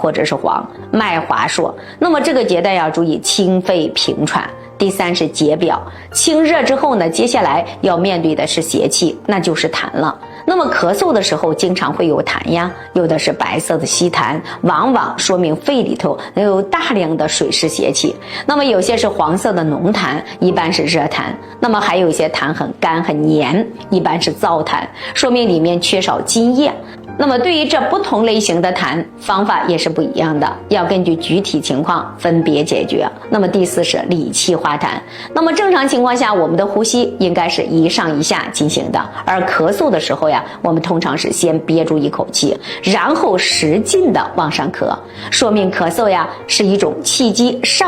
或者是黄，脉滑数。那么这个阶段要注意清肺平喘。第三是解表，清热之后呢，接下来要面对的是邪气，那就是痰了。那么咳嗽的时候经常会有痰呀，有的是白色的稀痰，往往说明肺里头有大量的水湿邪气。那么有些是黄色的浓痰，一般是热痰。那么还有一些痰很干很黏，一般是燥痰，说明里面缺少津液。那么对于这不同类型的痰，方法也是不一样的，要根据具体情况分别解决。那么第四是理气化痰。那么正常情况下，我们的呼吸应该是一上一下进行的，而咳嗽的时候呀，我们通常是先憋住一口气，然后使劲的往上咳，说明咳嗽呀是一种气机上